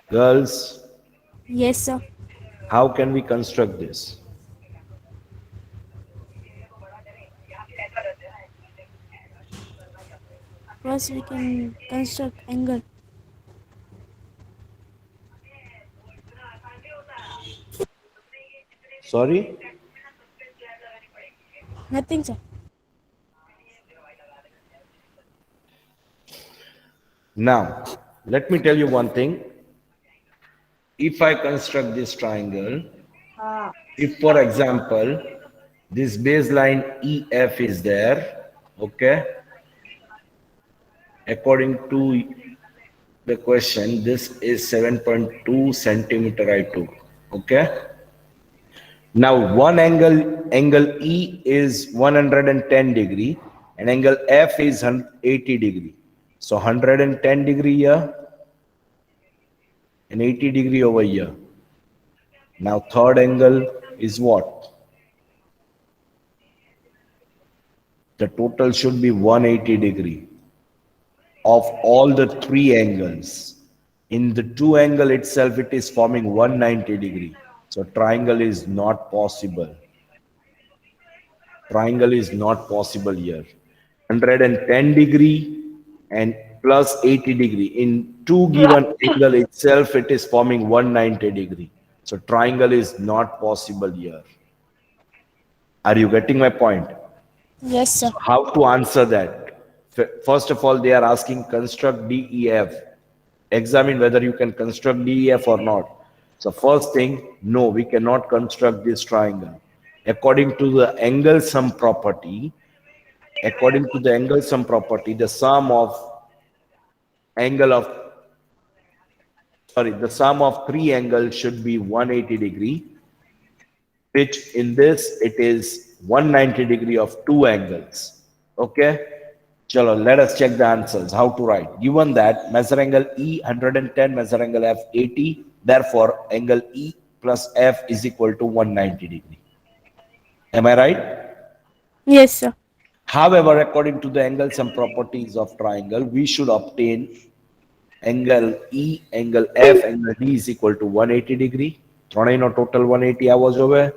Girls, Yes, sir. how can we construct this? First, we can construct angle. Sorry? Nothing, sir. Now, let me tell you one thing. If I construct this triangle, if for example, this baseline EF is there, okay, according to the question, this is 7.2 centimeter I took, okay. Now, angle E is 110 degree and angle F is 80 degree. So 110 degree here and 80 degree over here. Now third angle is what? The total should be 180 degree of all the three angles. In the two angle itself, it is forming 190 degree. So triangle is not possible. Triangle is not possible here. 110 degree and plus 80 degree. In two given angle itself, it is forming 190 degree. So triangle is not possible here. Are you getting my point? Yes, sir. So how to answer that? First of all, they are asking construct DEF. Examine whether you can construct DEF or not. So first thing, no, we cannot construct this triangle. According to the angle sum property, the sum of angle of the sum of three angles should be 180 degree, which in this it is 190 degree of two angles. Okay. Chalo, let us check the answers. How to write? Given that measure angle E 110, measure angle F 80, therefore angle E plus F is equal to 190 degree. Am I right? Yes, sir. However, according to the angle sum properties of triangle, we should obtain angle E, angle F, angle D is equal to 180 degree. ત્રણેયનો total 180 આવો જોવે.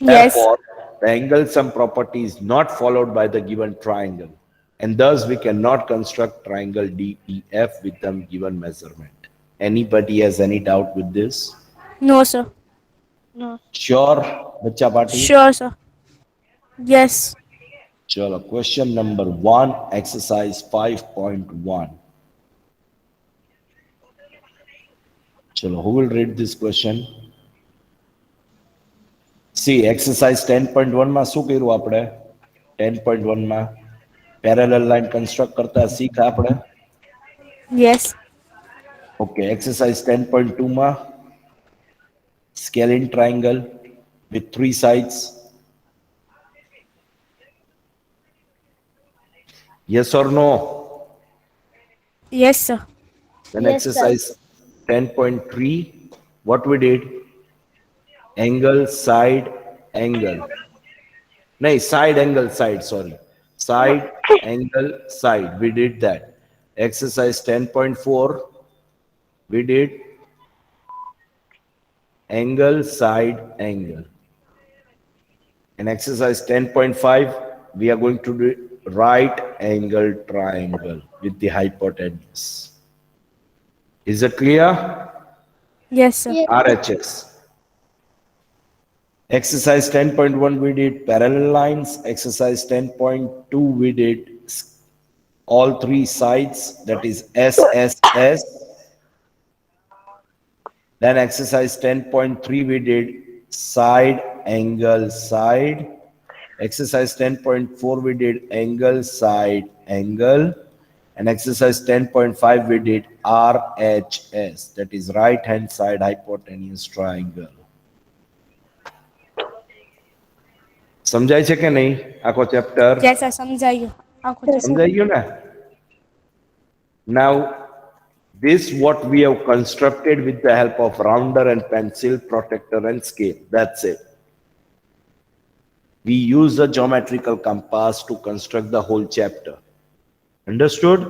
Yes. Therefore, the angle sum property is not followed by the given triangle, and thus we cannot construct triangle DEF with the given measurement. Anybody has any doubt with this? No, sir. No. Sure, Bacha Pati? Sure, sir. Yes. Chalo, question number 1, exercise 5.1. Chalo, who will read this question? See, exercise 10.1 માં શું કર્યું આપણે? 10.1 માં parallel line construct કરતા શીખા આપણે. Yes. Okay, exercise 10.2 માં scalene triangle with three sides. Yes or no? Yes, sir. Then Yes, exercise 10.3, what we did? Angle, side, angle. No, side, angle, side, sorry. Side, angle, side. We did that. Exercise 10.4, we did angle, side, angle. In exercise 10.5, we are going to do right angle triangle with the hypotenuse. Is it clear? Yes, sir. Yes. RHS. Exercise 10.1 we did parallel lines. Exercise 10.2 we did all three sides, that is SSS. Then exercise 10.3 we did side, angle, side. Exercise 10.4 we did angle, side, angle. And exercise 10.5 we did RHS, that is right hand side hypotenuse triangle. સમજાય છે કે નહીં આખો chapter? Yes, sir. સમજાયું. આખું chapter. સમજાઈ ગયું ને? Now, this what we have constructed with the help of rounder and pencil, protractor and scale. That's it. We use the geometrical compass to construct the whole chapter. Understood?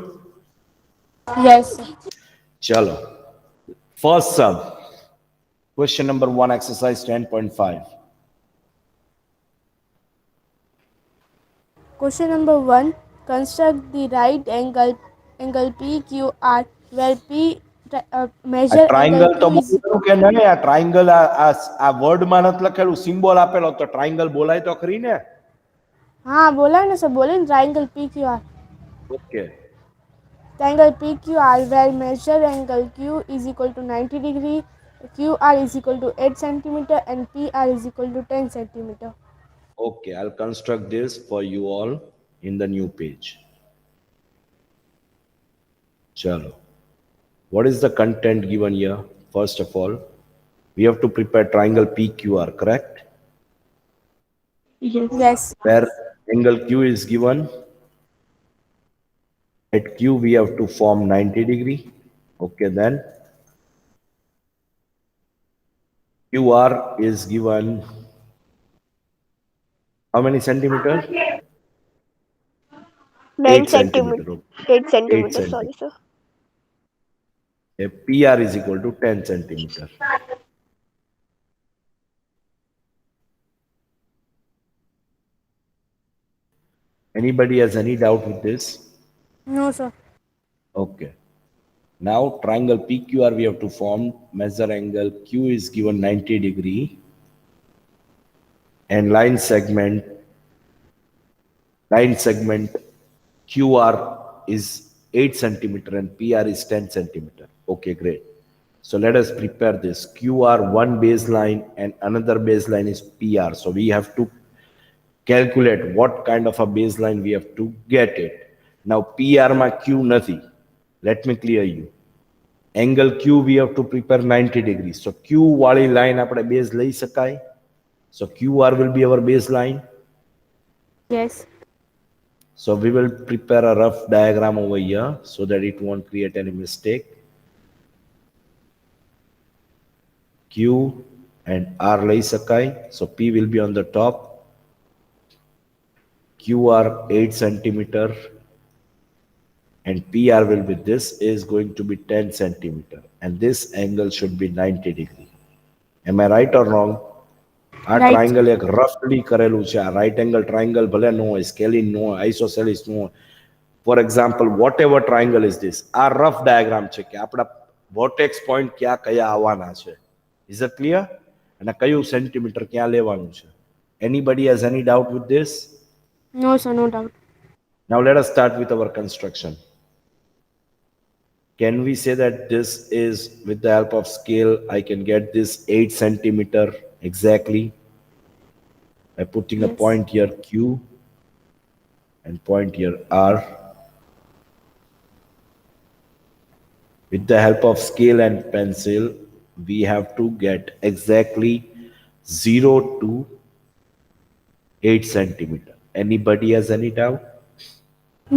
Yes, sir. Chalo. First sum. Question number 1, exercise 10.5. Question number 1. Construct the right angle PQR where measure angle triangle તો Q is બોલવાનું કે નહીં? આ triangle આ વર્ડમાં નથી લખેલું, symbol આપેલો, તો ટ્રાયંગલ બોલાય તો ખરી ને? हाँ बोला ना सर, बोले ना triangle PQR. Okay. Triangle PQR where measure angle Q is equal to 90 degree, QR is equal to 8 centimeter and PR is equal to 10 centimeter. Okay, I'll construct this for you all in the new page. Chalo. What is the content given here? First of all, we have to prepare triangle PQR, correct? Yes. Where angle Q is given. At Q, we have to form 90 degree. Okay, then QR is given how many centimeter? 9 centimeter. centimeter. Okay. 8 centimeter, 8 sorry, sir. PR is equal to 10 centimeter. Anybody has any doubt with this? No sir. Okay. Now triangle PQR we have to form. Measure angle Q is given 90 degree. And line segment QR is 8 centimeter and PR is 10 centimeter. Okay, great. So let us prepare this. QR one baseline and another baseline is PR. So we have to calculate what kind of a baseline we have to get it. Now PR ma Q nathi. Let me clear you. Angle Q we have to prepare 90 degrees. So Q wali line apne base lai sakai. So QR will be our baseline. Yes. So we will prepare a rough diagram over here so that it won't create any mistake. Q and R lai sakai. So P will be on the top. QR 8 centimeter and PR will be, this is going to be 10 centimeter and this angle should be 90 degree. Am I right or wrong? આ Right. Triangle એક રફલી કરેલું છે. આ right angle triangle ભલે ન હોય, scalene ન હોય, આઇસોસેલિસ ન હોય. For example whatever triangle is this. આ રફ ડાયાગ્રામ છે કે આપણા વર્ટેક્સ પોઈન્ટ ક્યાં કયા આવવાના છે. Is it clear? અને કયું સેન્ટીમીટર ક્યાં લેવાનું છે. Anybody has any doubt with this? No sir, no doubt. Now let us start with our construction. Can we say that this is, with the help of scale, I can get this 8 centimeter exactly by putting a Yes. point here Q and point here R. With the help of scale and pencil, we have to get exactly 0 to 8 centimeter. Anybody has any doubt?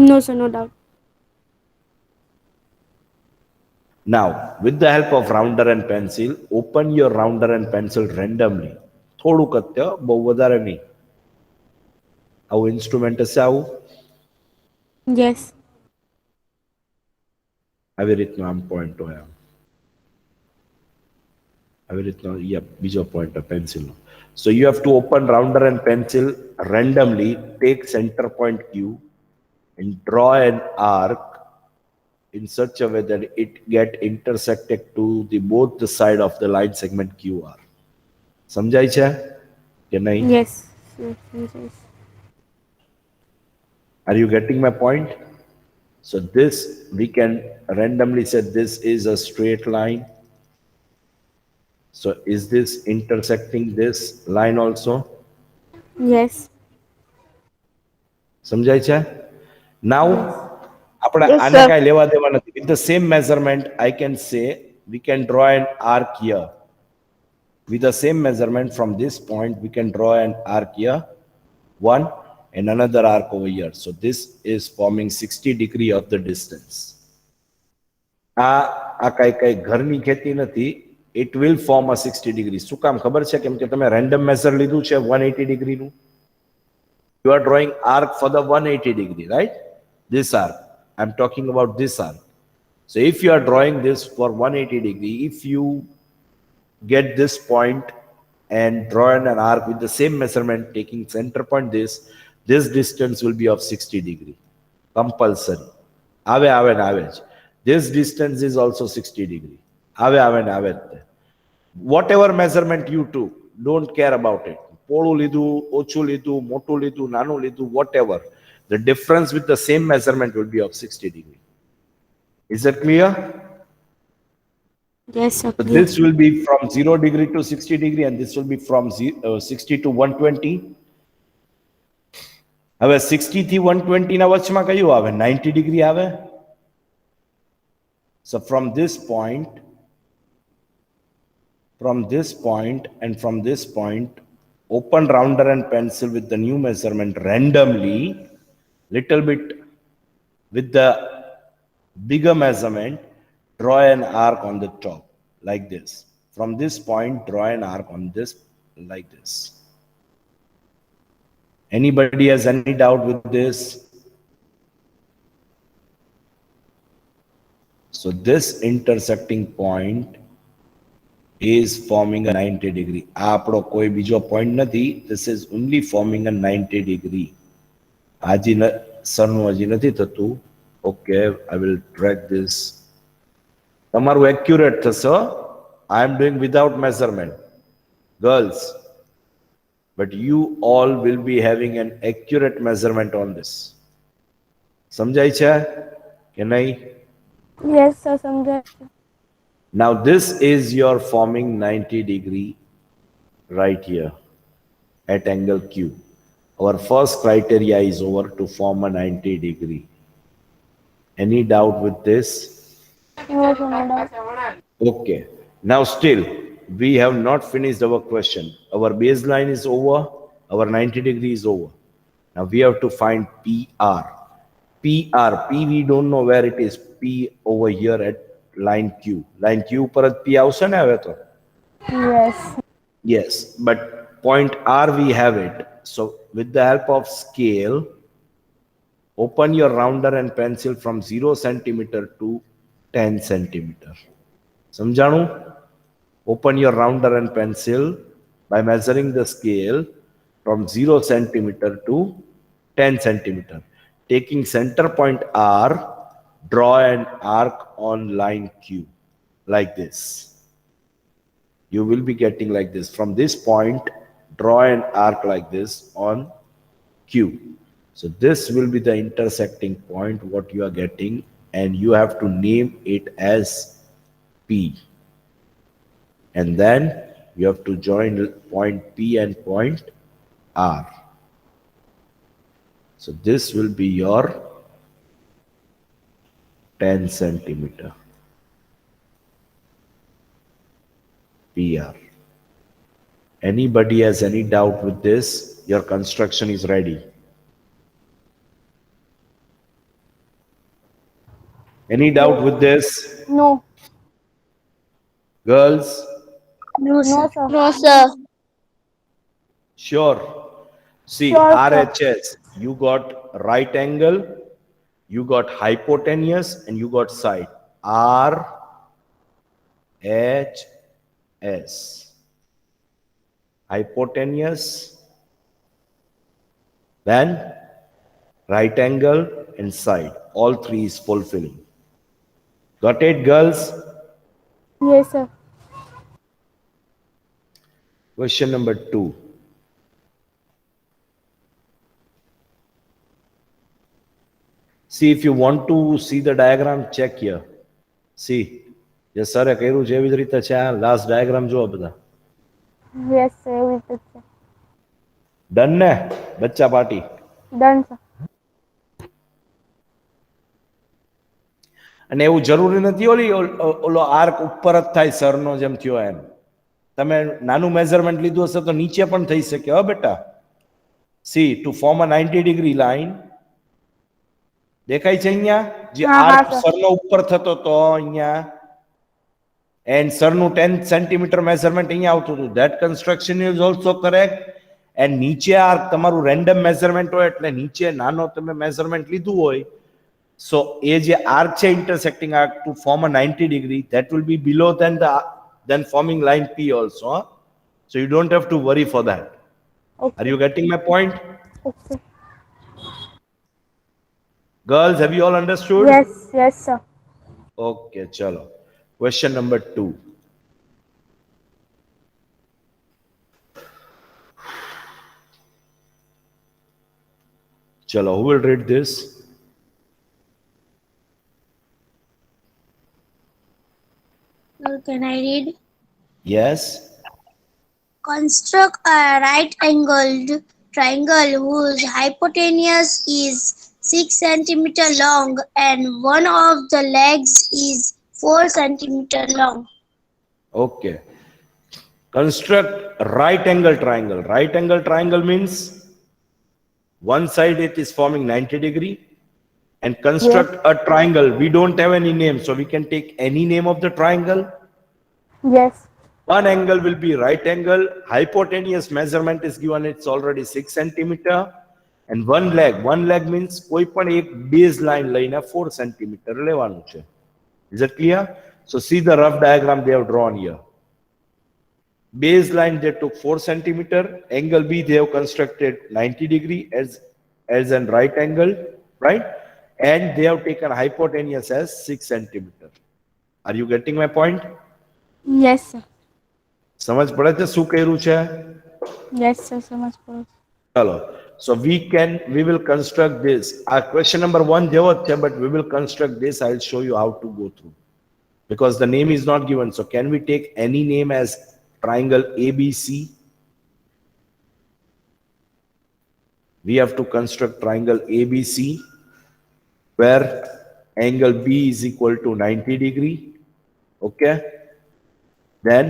No sir, no doubt. Now, with the help of rounder and pencil, open your rounder and pencil randomly. થોડું કત્ય, બહુ વધારે નહીં. આવું instrument હશે આવું? Yes. આવી રીતનું આમ પોઈન્ટ હોય આમ. આવી રીતનો બીજો પોઈન્ટ હોય પેન્સિલનો. So you have to open rounder and pencil randomly, take center point Q and draw an arc in such a way that it get intersected to the both the side of the line segment QR. સમજાય છે કે નહીં? Yes. Yes. Yes. Are you getting my point? So this we can randomly say this is a straight line. So is this intersecting this line also? Yes. સમજાય છે? Now આપણે Yes, આને sir. કાંઈ લેવા દેવા નથી. With the same measurement, I can say we can draw an arc here. With the same measurement from this point, we can draw an arc here, one, and another arc over here. So this is forming 60 degree of the distance. આ કાંઈ ઘરની ખેતી નથી. It will form a 60 degree. શું કામ ખબર છે? કેમ કે તમે રેન્ડમ મેઝર લીધું છે 180 degree નું. You are drawing arc for the 180 degree, right? This arc. I'm talking about this arc. So if you are drawing this for 180 degree, if you get this point and draw an arc with the same measurement, taking center point this distance will be of 60 degree. Compulsory. This distance is also 60 degree. Whatever measurement you took, don't care about it. Podu lidu, ochu lidu, motu lidu, nanu lidu, whatever. The difference with the same measurement will be of 60 degree. Is that clear? Yes, sir. So this will be from 0 degree to 60 degree, and this will be from 60 to 120. હવે 60 થી 120 ના વચમાં કયું આવે? 90 degree આવે. So from this point and from this point, open rounder and pencil with the new measurement randomly, little bit with the bigger measurement, draw an arc on the top like this. From this point, draw an arc on this like this. Anybody has any doubt with this? So this intersecting point is forming a 90 degree. આપડો કોઈ બીજો point નથી. This is only forming a 90 degree. Aji સરનું હજી નથી થતું. Okay, I will drag this. તમારું accurate થશે. I am doing without measurement. Girls, but you all will be having an accurate measurement on this. સમજાય છે કે નહીં? Yes, sir. સમજાય છે. Now this is your forming 90 degree right here at angle Q. Our first criteria is over to form a 90 degree. Any doubt with this? No, sir, no doubt. Okay. Now still, we have not finished our question. Our baseline is over. Our 90 degree is over. Now we have to find PR. P we don't know where it is. P over here at line Q. Line Q पर P આવશે ને હવે તો? Yes. Yes, but point R we have it. So with the help of scale, open your rounder and pencil from 0 centimeter to 10 centimeter. સમજાણું? Open your rounder and pencil by measuring the scale from 0 centimeter to 10 centimeter. Taking center point R, draw an arc on line Q like this. You will be getting like this. From this point, draw an arc like this on Q. So this will be the intersecting point what you are getting, and you have to name it as P. And then you have to join point P and point R. So this will be your 10 centimeter PR. Anybody has any doubt with this? Your construction is ready. Any doubt with this? No. Girls? No, sir. No, sir. Sure. See, Sure, sir. RHS, you got right angle, you got hypotenuse, and you got side. RHS. Hypotenuse, then right angle and side. All three is fulfilling. Got it, girls? Yes, sir. Question number 2. See, if you want to see the diagram, check here. See, જે સરે કર્યું છે એવી જ રીતે છે. આ last diagram જુઓ બધા. Yes, sir. એવી રીતે છે. ડન ને બચ્ચા પાર્ટી? Done, sir. અને એવું જરૂરી નથી ઓલો આર્ક ઉપર જ થાય સરનો જેમ થયો એમ. તમે નાનું મેઝરમેન્ટ લીધું હશે તો નીચે પણ થઈ શકે હો બેટા. See to form a 90 degree line દેખાય છે અહીંયા જે હા, આર્ક સર. સરનો ઉપર થતો તો અહીંયા and સરનું 10 centimeter measurement અહીંયા આવતું હતું. That construction is also correct. and નીચે આર્ક તમારું રેન્ડમ મેઝરમેન્ટ હોય એટલે નીચે નાનો તમે મેઝરમેન્ટ લીધું હોય So એ જે arc છે intersecting arc to form a 90 degree, that will be below than forming line P also. Huh? So you don't have to worry for that. Okay. Are you getting my point? Okay. Girls, have you all understood? Yes, yes, sir. Okay, chalo. Question number 2. Chalo, who will read this? Can I read? Yes. Construct a right-angled triangle whose hypotenuse is 6 cm long and one of the legs is 4 cm long. Okay. Construct right angle triangle. Right angle triangle means one side it is forming 90 degree, and construct a triangle. We don't have any name, so we can take any name of the triangle. Yes. One angle will be right angle. Hypotenuse measurement is given, it's already 6 centimeter. And one leg means કોઈ પણ એક baseline લઈને 4 centimeter લેવાનું છે. Is it clear? So see the rough diagram they have drawn here. Baseline they took 4 centimeter. Angle B they have constructed 90 degree as an right angle, right? And they have taken hypotenuse as 6 centimeter. Are you getting my point? Yes, sir. સમજ પડે છે શું કર્યું છે? Yes, sir. સમજ પડે. ચલો. So we will construct this. Our question number 1 જેવો જ છે, but we will construct this. I'll show you how to go through. Because the name is not given. So can we take any name as triangle ABC? We have to construct triangle ABC where angle B is equal to 90 degree. Okay. Then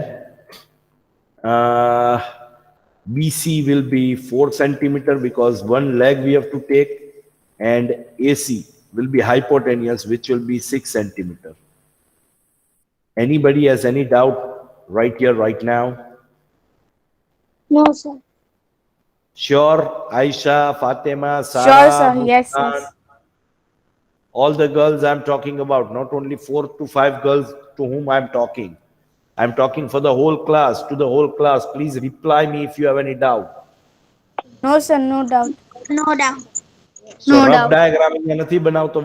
BC will be 4 centimeter because one leg we have to take, and AC will be hypotenuse, which will be 6 centimeter. Anybody has any doubt right here, right now? No, sir. Sure, Aisha, Fatima, Sarah, Sure, sir. Yes, Muskan, yes. all the girls I'm talking about, not only 4 to 5 girls to whom I'm talking. I'm talking for the whole class, to the whole class. Please reply me if you have any doubt. No, sir. No doubt. No doubt. So No rough doubt. diagram અહીંયા નથી બનાવતો.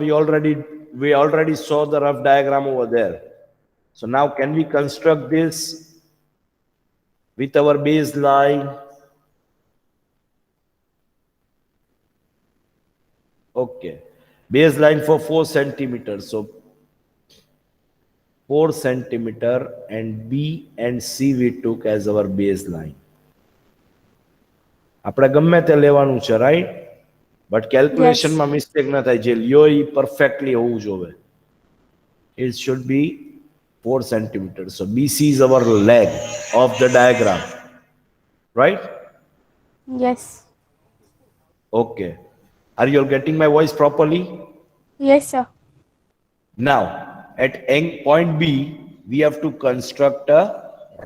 We already saw the rough diagram over there. So now can we construct this with our baseline? Okay. Baseline for 4 centimeters. So 4 centimeter, and B and C we took as our baseline. આપણે ગમે તે લેવાનું છે, right? But calculation માં mistake ના થાય. જે લ્યો ઈ perfectly હોવું જોવે. It should be 4 centimeters. So BC is our leg of the diagram, right? Yes. Okay. Are you all getting my voice properly? Yes, sir. Now, at point B, we have to construct a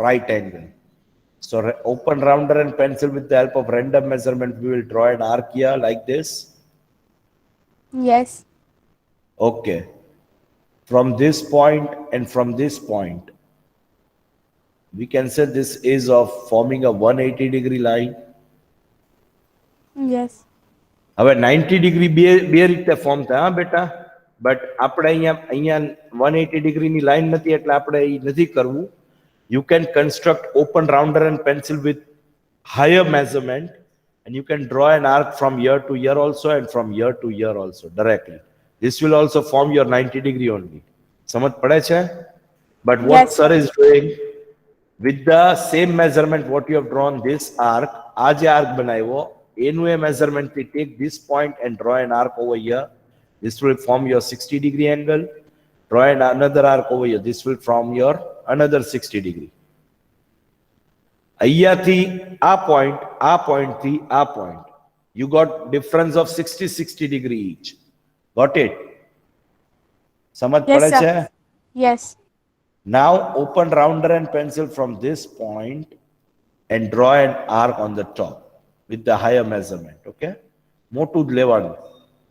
right angle. So open rounder and pencil with the help of random measurement. We will draw an arc here like this. Yes. Okay. From this point and from this point, we can say this is of forming a 180 degree line. Yes. હવે 90 degree બે રીતે form થાય, હા બેટા? But આપણે અહીંયા 180 degree ની line નથી, એટલે આપણે એ નથી કરવું. You can construct open rounder and pencil with higher measurement, and you can draw an arc from here to here also, and from here to here also directly. This will also form your 90 degree only. સમજ પડે છે? But what Yes, sir is doing, with the same measurement what you have drawn this arc, આ જે arc બનાવ્યો એનું એ measurement, we take this point and draw an arc over here. This will form your 60 degree angle. Draw another arc over here. This will form your another 60 degree. અહીંયાથી આ point થી આ point, you got difference of 60 degree each. Got it? સમજ Yes, પડે sir. છે? Yes. Now open rounder and pencil from this point and draw an arc on the top with the higher measurement. Okay? મોટું જ લેવાનું.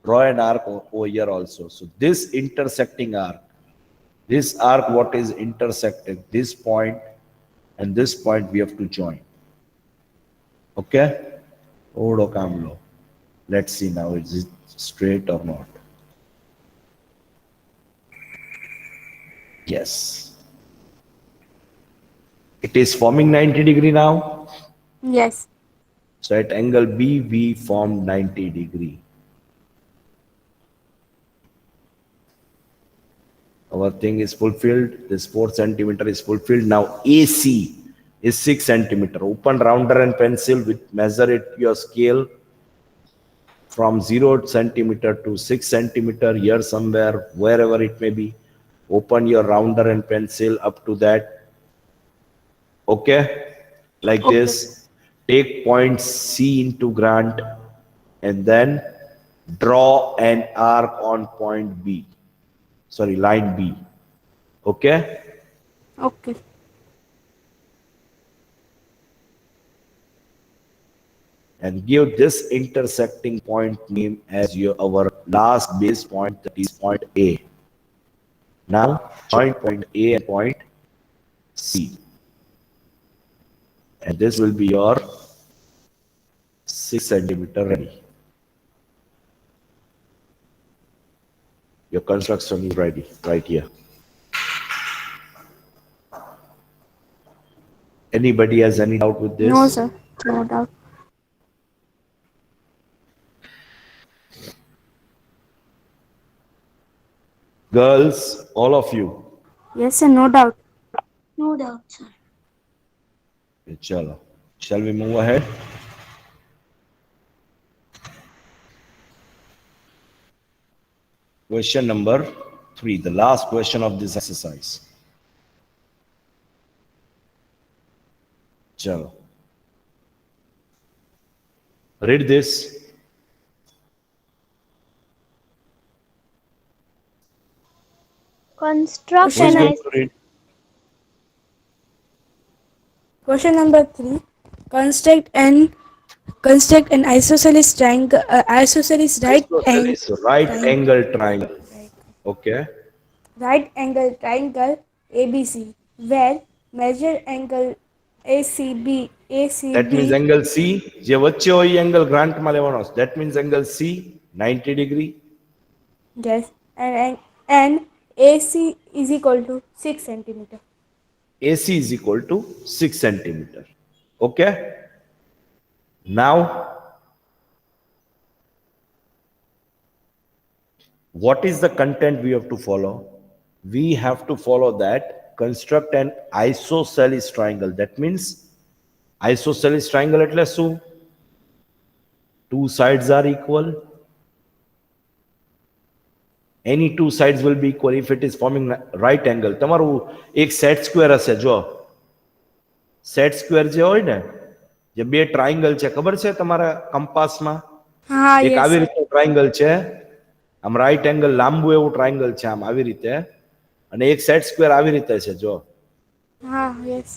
draw an arc over here also. So this intersecting arc, this arc what is intersecting this point and this point we have to join. Okay? Odo kamlo. Let's see now, is it straight or not? Yes. It is forming 90 degree now. Yes. So at angle B, we formed 90 degree. Our thing is fulfilled. This 4 centimeter is fulfilled. Now AC is 6 centimeter. Open rounder and pencil with measure it your scale from 0 centimeter to 6 centimeter here somewhere, wherever it may be. Open your rounder and pencil up to that. Okay? Like this. Take point C into Grant and then draw an arc on point B. Sorry, line B. Okay? Okay. And give this intersecting point name as our last base point, that is point A. Now join point A and point C. And this will be your 6 centimeter ready. Your construction is ready right here. Anybody has any doubt with this? No, sir. No doubt. Girls, all of you. Yes, sir. No doubt. No doubt, sir. Okay, chalo. Shall we move ahead? Question number 3, the last question of this exercise. Chalo. Read this. Construct Who is an going to read? Question number 3. Construct an isosceles triangle. Isosceles right Right angle triangle. Okay. right angle triangle ABC, where measure angle ACB. That means angle C. જે વચ્ચે હોય એ angle grant માં લેવાનો છે. That means angle C 90 degree. Yes, and AC is equal to 6 centimeter. AC is equal to 6 centimeter. Okay. Now, what is the content we have to follow? We have to follow that construct an isosceles triangle. That means isosceles triangle એટલે શું? Two sides are equal. Any two sides will be equal if it is forming right angle. તમારું એક set square હશે જો. Set square જે હોય ને, જે બે ટ્રાયંગલ છે, ખબર છે તમારા કંપાસમાં? હા, એક આવી yes. રીતનું ટ્રાયંગલ છે, આમ રાઈટ એંગલ લાંબુ એવું ટ્રાયંગલ છે, આમ આવી રીતે, અને એક સેટ સ્ક્વેર આવી રીતે છે જો. હા, yes.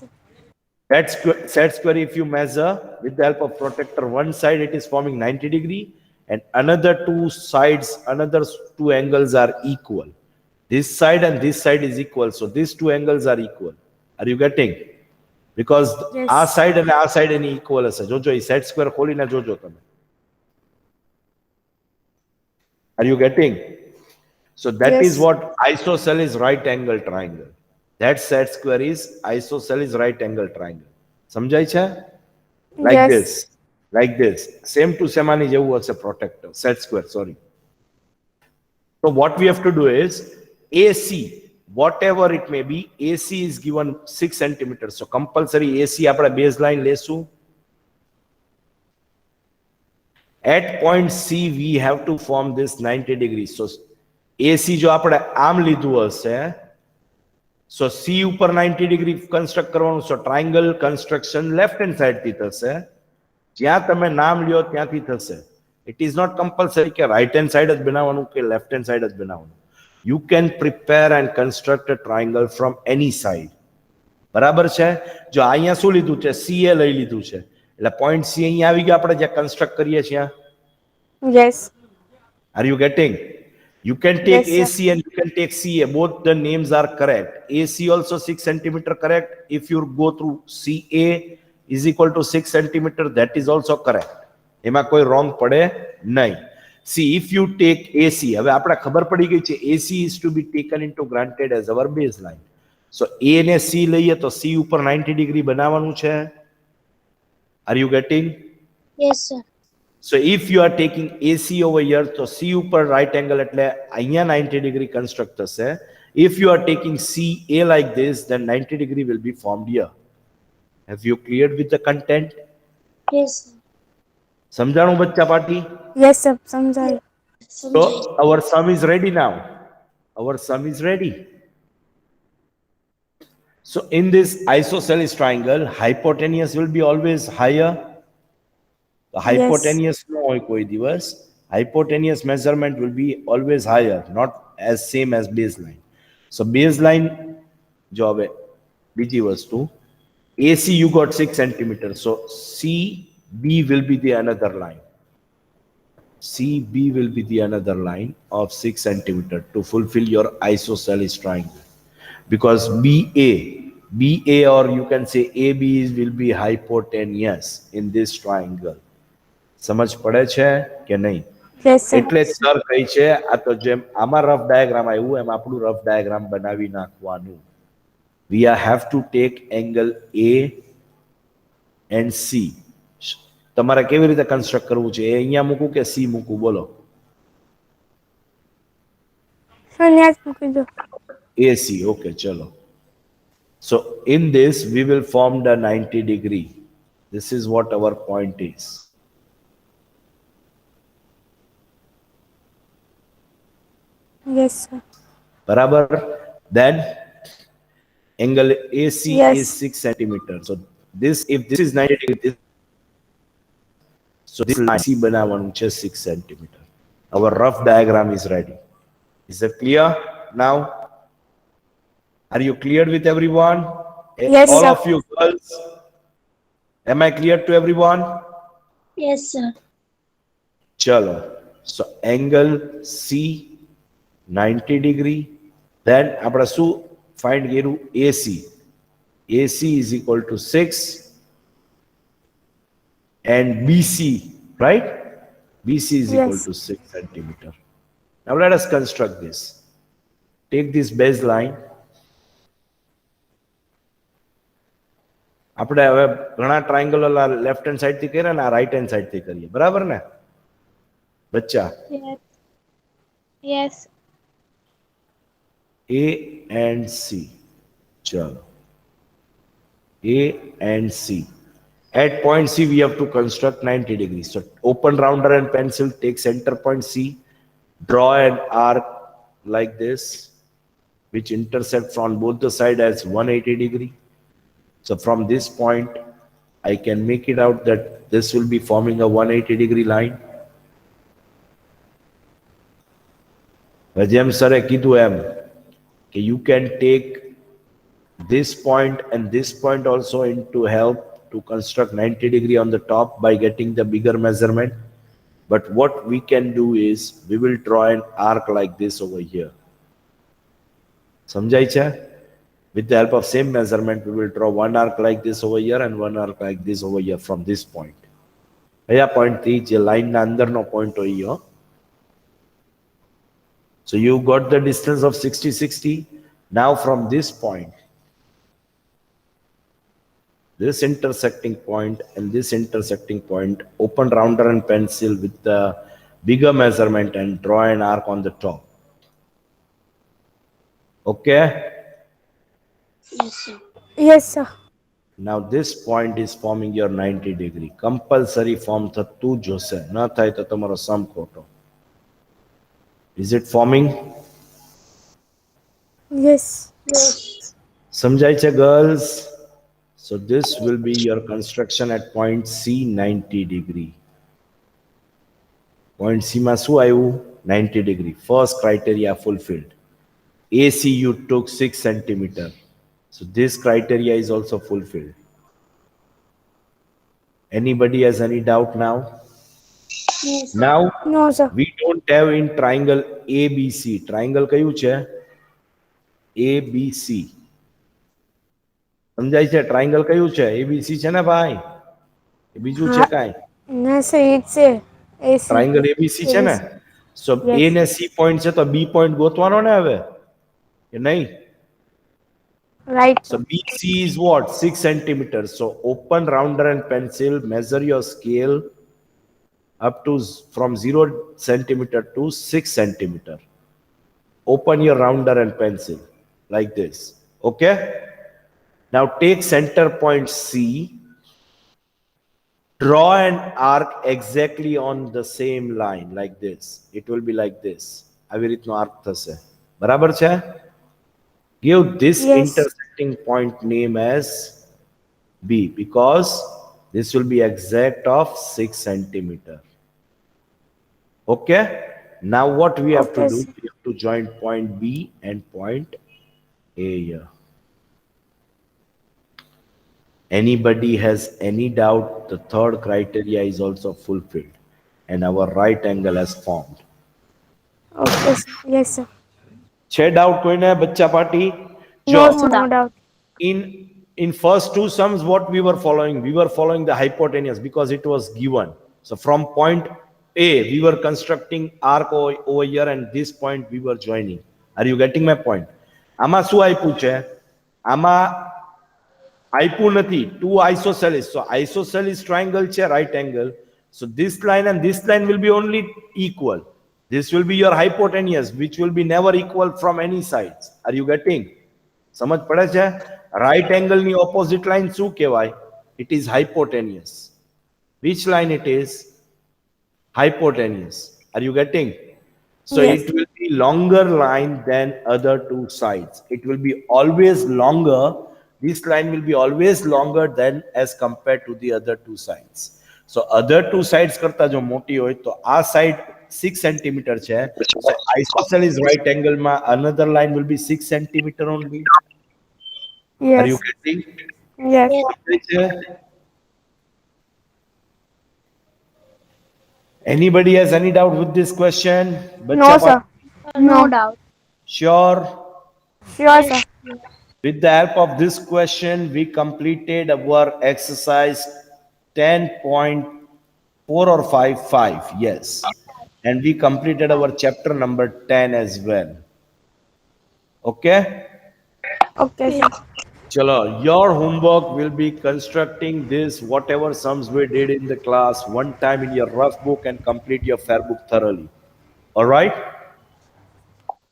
That set square, if you measure with the help of protractor, one side it is forming 90 degree and another two sides, another two angles are equal. This side and this side is equal. So these two angles are equal. Are you getting? Because Yes. our side and our side any equal હશે. જોજો એ set square ખોલીને જોજો તમે. Are you getting? So that Yes. is what isosceles right angle triangle. That set square is isosceles right angle triangle. સમજાય છે? Like Yes. this. Like this. Same to semani જેવું હશે protector. Set square, sorry. So what we have to do is AC, whatever it may be, AC is given 6 centimeters. So compulsory AC આપણે baseline લેશું. At point C, we have to form this 90 degrees. So AC જો આપણે આમ લીધું હશે, so C ઉપર 90 degree construct કરવાનું. So triangle construction left hand side થી થશે. જ્યાં તમે નામ લ્યો ત્યાંથી થશે. It is not compulsory કે right hand side જ બનાવવાનું કે left hand side જ બનાવવાનું. You can prepare and construct a triangle from any side. બરાબર છે? જો અહીંયા શું લીધું છે? C એ લઈ લીધું છે. એટલે point C અહીંયા આવી ગયો આપણે જ્યાં construct કરીએ છીએ. Yes. Are you getting? You can take Yes, sir. AC and you can take CA. Both the names are correct. AC also 6 centimeter correct. If you go through CA is equal to 6 centimeter, that is also correct. એમાં કોઈ wrong પડે નહીં. See, if you take AC, હવે આપણે ખબર પડી ગઈ છે AC is to be taken into granted as our baseline. So A ને C લઈએ તો C ઉપર 90 degree બનાવવાનું છે. Are you getting? Yes, sir. So if you are taking AC over here, so C ઉપર right angle એટલે અહીંયા 90 degree construct થશે. If you are taking CA like this, then 90 degree will be formed here. Have you cleared with the content? Yes, sir. સમજાણું બચ્ચા પાટી? Yes, sir. સમજાયું. So our sum is ready now. Our sum is ready. So in this isosceles triangle, hypotenuse will be always higher. The hypotenuse no hoy koi divas. Hypotenuse measurement will be always higher, not as same as baseline. So baseline jo ave biji vastu AC you got 6 centimeters. So CB will be the another line. CB will be the another line of 6 centimeter to fulfill your isosceles triangle. Because BA or you can say AB will be hypotenuse in this triangle. સમજ પડે છે કે નહીં? Yes, sir. એટલે sir કહે છે આ તો જેમ આમાં રફ ડાયાગ્રામ આવ્યું એમ આપણું રફ ડાયાગ્રામ બનાવી નાખવાનું. We have to take angle A and C. તમારે કેવી રીતે કન્સ્ટ્રક્ટ કરવું છે? એ અહીંયા મૂકું કે C મૂકું બોલો? Sir, ન્યા જ મૂકી દો. AC, okay, chalo. So in this we will form the 90 degree. This is what our point is. Yes, sir. Barabar. Then angle AC Yes. is 6 centimeters. So this, if this is 90 degree, this, so this line C બનાવવાનું છે 6 centimeter. Our rough diagram is ready. Is that clear now? Are you cleared with everyone? Yes, all sir. of you girls, am I clear to everyone? Yes, sir. Chalo. So angle C 90 degree. Then આપણે શું find કર્યું? AC. AC is equal to 6 and BC, right? BC is equal Yes. to 6 centimeter. Now let us construct this. Take this baseline. આપણે હવે ઘણા triangle left hand side થી કર્યા ને આ રાઈટ હેન્ડ સાઈડ થી કરીએ, બરાબર ને બચ્ચા? Yes. Yes. A and C. Chalo. A and C. At point C, we have to construct 90 degrees. So open rounder and pencil, take center point C, draw an arc like this, which intersects on both the sides as 180 degree. So from this point, I can make it out that this will be forming a 180 degree line. જેમ સરે કીધું એમ કે you can take this point and this point also into help to construct 90 degree on the top by getting the bigger measurement. But what we can do is we will draw an arc like this over here. સમજાય છે? With the help of same measurement, we will draw one arc like this over here and one arc like this over here from this point. કયા point થી? જે line ના અંદરનો point હોય. So you got the distance of 60-60. Now from this point, this intersecting point and this intersecting point, open rounder and pencil with the bigger measurement and draw an arc on the top. Okay? Yes, sir. Yes, sir. Now this point is forming your 90 degree. Compulsory form થતું જોશે, ન થાય તો તમારો સમ ખોટો. Is it forming? Yes. Yes. સમજાય છે girls? So this will be your construction at point C 90 degree. Point C માં શું આવ્યું? 90 degree. First criteria fulfilled. AC you took 6 centimeter. So this criteria is also fulfilled. Anybody has any doubt now? Yes. Now No, sir. we don't have in triangle ABC. Triangle કયું છે? ABC. સમજાય છે? Triangle કયું છે? ABC છે ને ભાઈ? એ બીજું છે કાંઈ? No, sir. It's a AC. Triangle ABC છે ને? સો Yes. A ને C point છે તો B point ગોતવાનો ને હવે? કે નહીં? Right. So BC is what? 6 centimeters. So open rounder and pencil, measure your scale up to from 0 centimeter to 6 centimeter. Open your rounder and pencil like this. Okay? Now take center point C. Draw an arc exactly on the same line like this. It will be like this. આવી રીતનો arc થશે. બરાબર છે? Give this Yes. intersecting point name as B because this will be exact of 6 centimeter. Okay? Now what we have to Okay, do? sir. We have to join point B and point A here. Anybody has any doubt? The third criteria is also fulfilled and our right angle has formed. Okay, sir. Yes, sir. છે doubt કોઈને બચ્ચા party? No, જો sir. No doubt. in first two sums what we were following the hypotenuse because it was given. So from point A we were constructing arc over here and this point we were joining. Are you getting my point? આમાં શું આપ્યું છે? આમાં આપ્યું નથી. Two isosceles. So isosceles triangle છે, right angle. So this line and this line will be only equal. This will be your hypotenuse which will be never equal from any sides. Are you getting? સમજ પડે છે? Right angle ની opposite line શું કહેવાય? It is hypotenuse. Which line it is? Hypotenuse. Are you getting? So Yes. it will be longer line than other two sides. It will be always longer. This line will be always longer than as compared to the other two sides. So other two sides કરતા જો મોટી હોય તો આ side 6 centimeter છે. So isosceles right angle માં another line will be 6 centimeter only. Yes. Are you getting? Yes. Anybody has any doubt with this question? No, sir. No doubt. Sure. Sure, sir. With the help of this question, we completed our exercise 10.4 or 5. Yes. And we completed our chapter number 10 as well. Okay? Okay, sir. Chalo, your homework will be constructing this, whatever sums we did in the class, one time in your rough book and complete your fair book thoroughly. All right?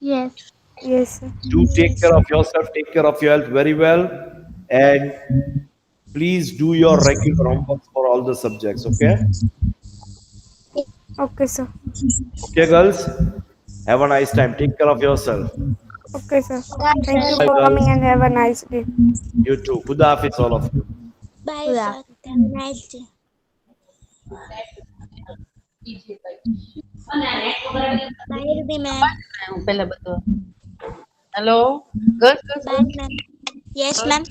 Yes. Yes, sir. Do take care of yourself, take care of your health very well, and please do your regular homework for all the subjects. Okay? Okay, sir. Okay, girls? Have a nice time. Take care of yourself. Okay, sir. Thank you Bye, for guys. coming and have a nice day. You too. Khuda Hafiz, all of you. Bye, sir. Have a nice day. Bye, Ruby ma'am. પેલા બધું hello girls Bye, ma'am. Yes, ma'am.